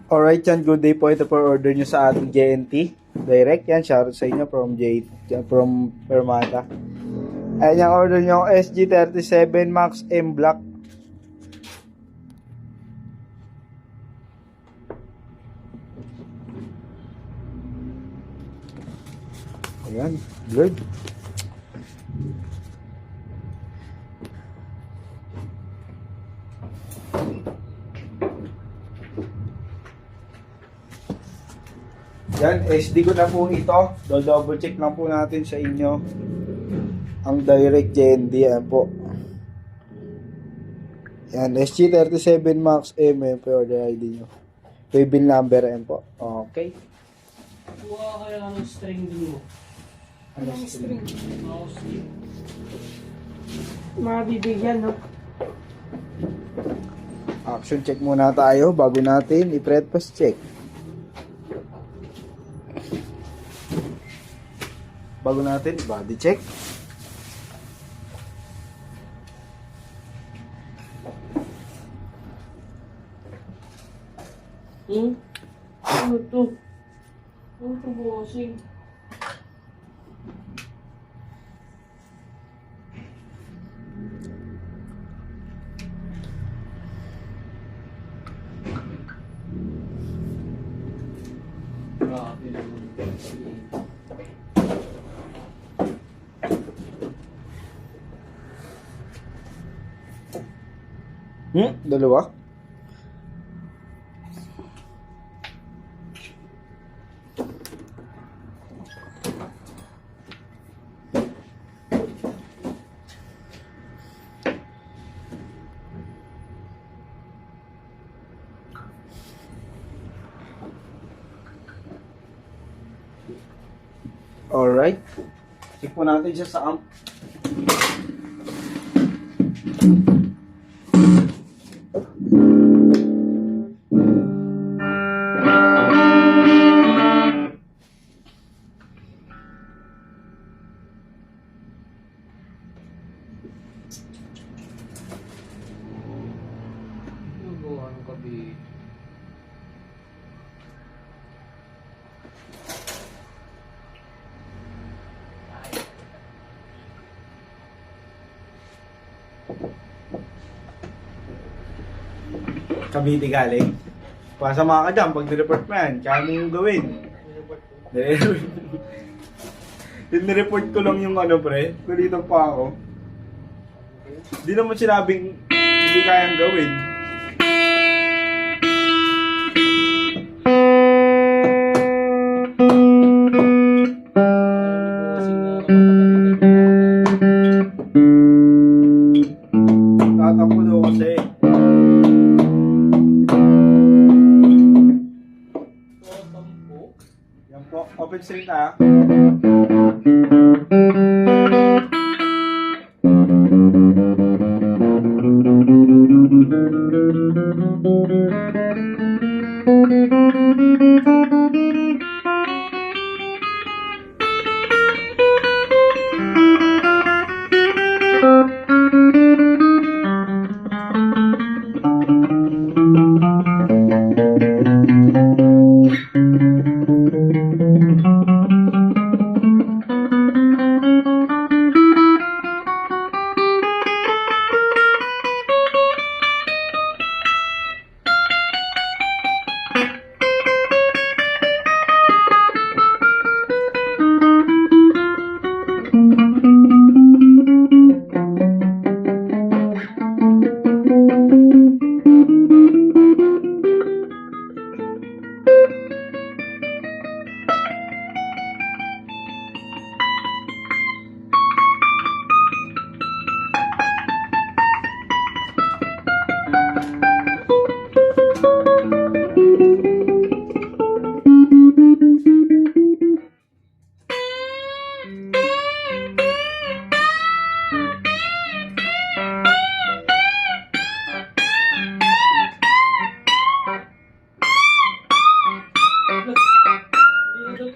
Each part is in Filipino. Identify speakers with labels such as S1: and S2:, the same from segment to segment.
S1: Alright yan, good day po. Ito po order nyo sa ating JNT. Direct yan, shoutout sa inyo from Permata. Ayan yung order nyo, SG37 Max M Black. Ayan, good. Yan, SD ko na po ito. Double check lang po natin sa inyo. Ang direct JNT, yan po. Yan, SG37 Max M, yan po order ID nyo. Paybill number, yan po. Okay.
S2: Kuha kaya ng string din mo.
S1: Ano string?
S2: Mouse string.
S3: Mabibigyan, no?
S1: Action check muna tayo bago natin i-thread pass check. Bago natin body check.
S2: Ano to? Ano to, bossing? Grabe naman.
S1: Dalawa. Alright. Check po natin siya sa amp.
S2: Ano ka, B?
S1: Cavite galing. Pasama ka dyan pag nireport mo yan. Kaya mo yung gawin. Yung nireport ko lang yung ano pre. Kulito pa ako. Di naman sinabing hindi kayang gawin. Tatampo daw kasi. Yan po, open string na.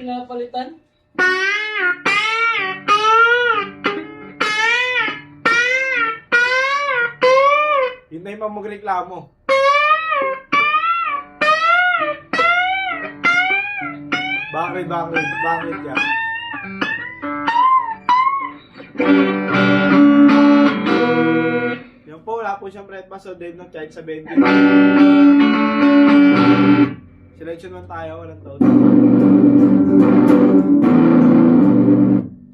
S2: pinapalitan?
S1: Yun na yung magreklamo. Bakit yan? Yan po, wala po siyang fret bass, so Dave ng kahit sa 20. Selection 1 tayo, walang tone.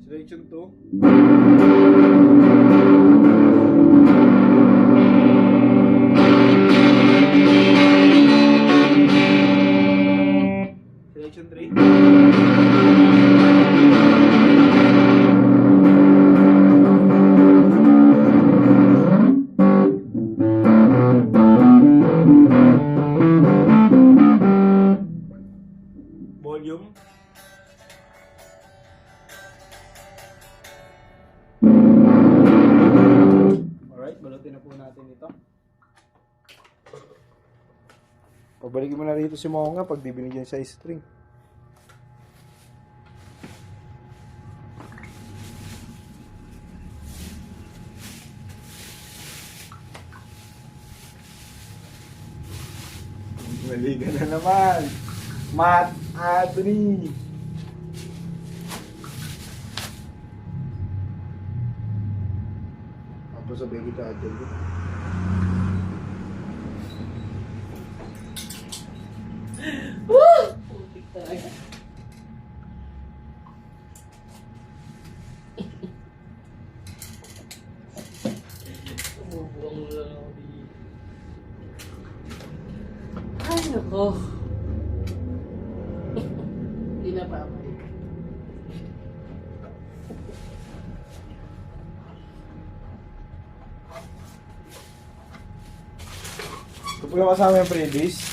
S1: Selection 2. Selection 3. Volume. Alright, balutin na po natin ito. Pabalikin mo na rito si Monga pag di binigyan sa string. Mali ka na naman. Matt Anthony. Apa sabihin kita aja dulu.
S2: Woo! Putik talaga. Umubuang mo lang ako dito. Ay, nako. Hindi na pa ako.
S1: Ito po yung kasama yung freebies.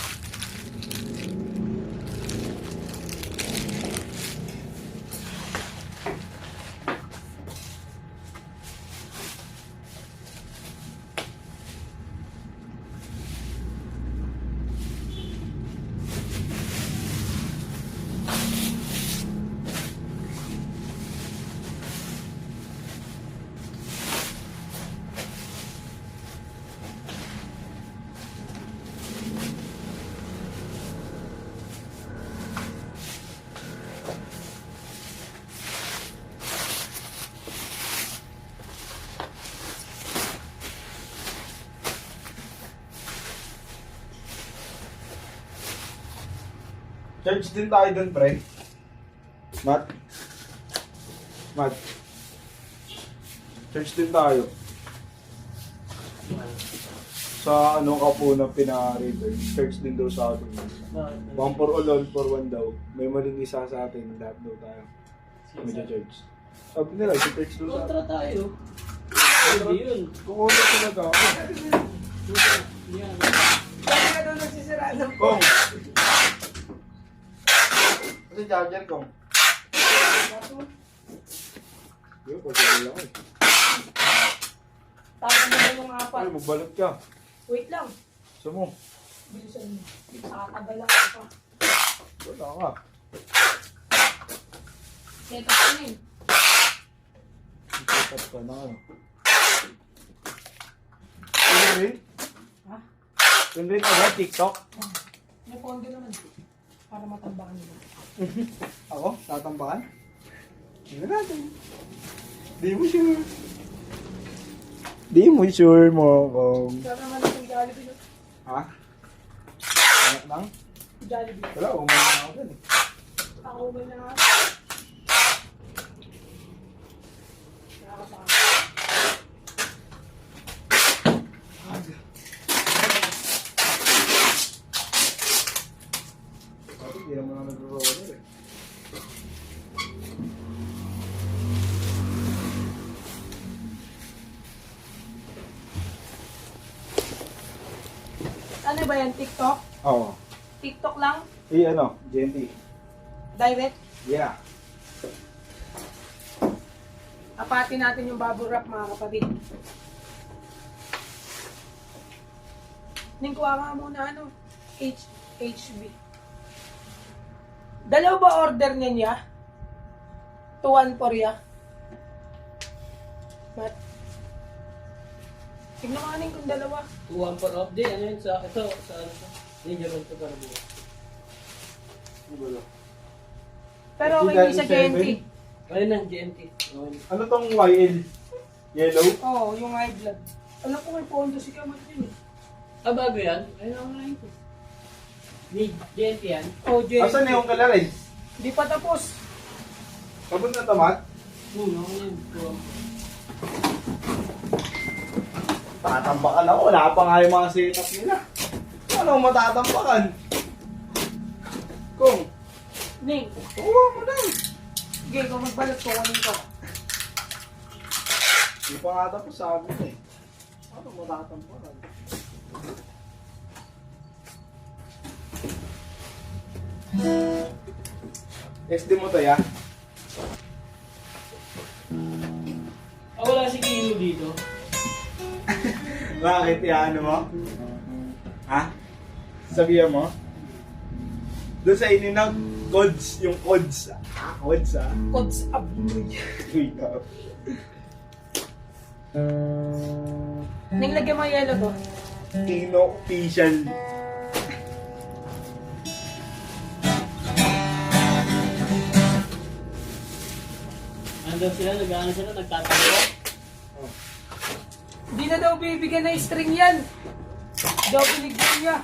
S1: Church din tayo dun, pre. Matt? Church din tayo. Sa ano ka po na pina-reverb. Church din daw sa atin. One for all, all for one daw. May maling isa sa atin. Lahat daw tayo. Kami sa church. Sabi nila, sa church daw sa atin.
S2: Kontra tayo. Hindi yun.
S1: Kukontra talaga ako.
S2: Yan.
S3: Bakit ka doon nagsisiraan ng
S1: Kong! Kasi charger kong. Yo, pagkakas lang eh.
S3: tapos na yung apat?
S1: Ay, magbalot ka.
S3: Wait lang.
S1: Gusto mo?
S3: Bilisan mo. Nakakabala ka pa.
S1: Wala ka.
S3: Set up ka na yun.
S1: Itatap ka na ano. Yung rin?
S3: Ha?
S1: Yung rin agad, TikTok?
S3: May pondo naman. Para matambakan nila.
S1: Ako? Tatambakan? Hindi natin. Di mo sure. Di mo sure mo kung...
S3: Kaya naman yung Jollibee. No?
S1: Ha? Ano lang?
S3: Jollibee.
S1: Wala, umay na ako dun eh.
S3: Ako may na nga. Nakakasama.
S1: Bakit hindi naman ako nag-roller eh.
S3: Ano ba yan? TikTok?
S1: Oo.
S3: TikTok lang?
S1: Eh ano, GNT.
S3: Direct?
S1: Yeah.
S3: Apatin natin yung bubble wrap mga kapatid. Ningkuha nga muna ano, HB. Dalawa ba order niya? 2-1 for ya. But, tignan mo kanin kung dalawa.
S2: 2-1 for off day. Ano yun sa... Ito, sa ano to? Ninja roll to para buo.
S1: Ano ba?
S3: Pero okay, hindi sa GNT.
S2: Ayun na, GMT.
S1: Ano tong YL? Yellow?
S3: Oo, yung high blood. Alam ko may pondo si Kamat yun eh.
S2: Ah, bago yan? Ayun ako na ito. Ni GMT yan?
S3: Oo, GNT.
S1: Asan na yung kalarin?
S3: Hindi pa tapos.
S1: Pagod na tamat?
S2: Ako na yun.
S1: Tatambakan ako. Wala pa nga yung mga setup nila. Ano matatambakan? Kung,
S3: Ning,
S1: oo mo na.
S3: sige, kung magbalot ko, kunin ko.
S1: Hindi pa nga tapos sabi ko eh. Ano matatambakan? SD mo to ya?
S2: Ah, wala si Kilo dito.
S1: Bakit ano mo? Ha? Sabihan mo? Doon sa ininang codes, yung codes. Ah, codes ah.
S3: Codes up.
S1: Wait up.
S3: Ning, lagyan mo yung yellow to.
S1: Kino official.
S2: Andun sila, nag-ano sila, nagtatango.
S3: Hindi na daw bibigyan ng string yan. Daw binigyan niya.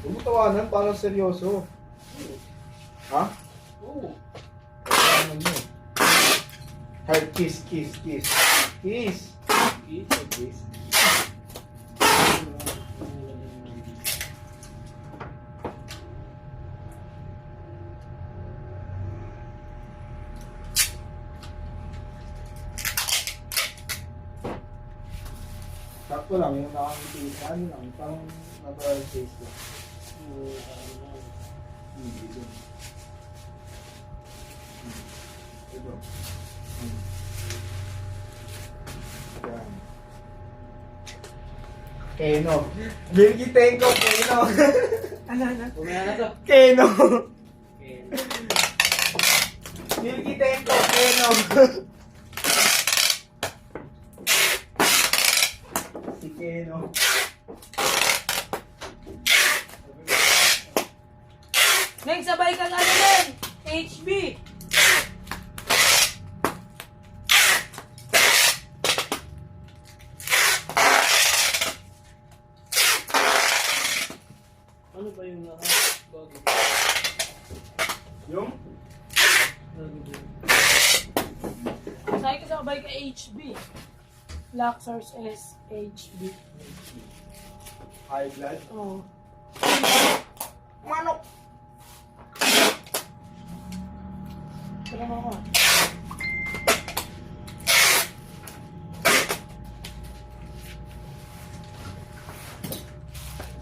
S1: Huwag mo tawanan, parang seryoso. Ha?
S2: Oo.
S1: Ano mo? Heart kiss, kiss, kiss. Kiss. Kiss. Sakto lang, yung nakangiti. Ano lang, parang natural face lang. Hindi doon. Ito. Yan. Keno. Milky Tenko, Keno.
S3: Ano?
S2: Kumaya na to.
S1: Keno.
S2: Okay.
S1: Milky Tenko, Keno. Si Keno.
S3: Ning, sabay kang ano din. HB.
S2: Ano ba yung bago?
S1: Yung?
S2: Bago ba yun?
S3: Sabay ka sabay ka HB. Luxors S HB.
S1: High blood.
S3: Oo.
S1: Manok.
S3: Pero ako.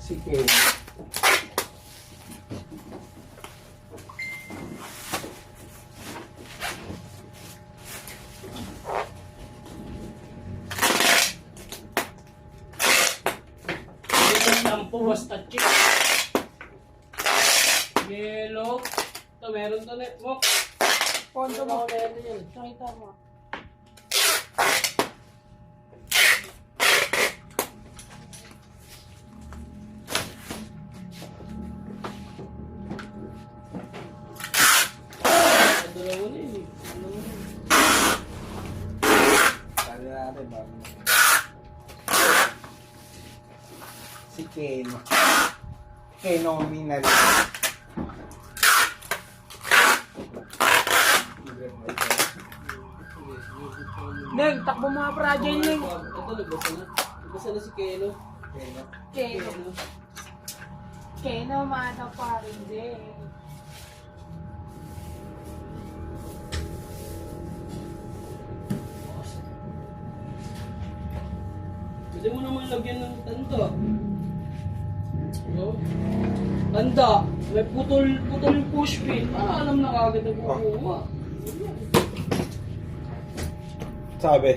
S1: Si Keno.
S2: Ito shampoo, basta chip. Yellow. Ito, meron to net mo.
S3: Pondo mo.
S2: Meron yan.
S3: Nakita mo.
S2: Dalawa na yun eh.
S1: Sabi natin bago. Si Keno. Phenomenal.
S3: Ning, takbo mga fragile, Ning.
S2: Ito, nagbasa na. Nagbasa na si Keno.
S1: Keno.
S3: Keno. Keno, mata pa rin din.
S2: Pwede mo naman lagyan ng tanda. No? Tanda. May putol yung push pin. Para alam na kagad ang kukuha.
S1: Sabi.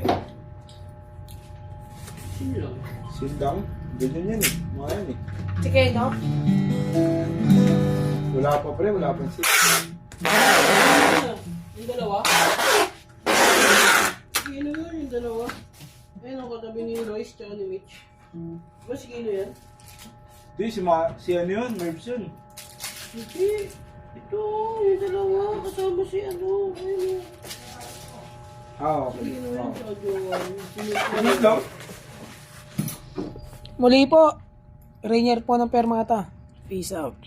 S2: Yun lang.
S1: Sindang. Ganyan yan eh. Mga yan eh.
S3: Si Keno?
S1: Wala pa pre, wala pa 6.
S2: Yung dalawa? Sino yun yung dalawa? Ayun ang katabi ni Royce tsaka ni Mitch. Ba sino yan?
S1: Di, si ano yun, Mervs yun.
S2: Hindi. Ito, yung dalawa. Kasama si ano. Ayun.
S1: Okay.
S2: Sino yun sa jowa?
S1: Ano daw?
S3: Muli po, Rainier po ng Permata. Peace out.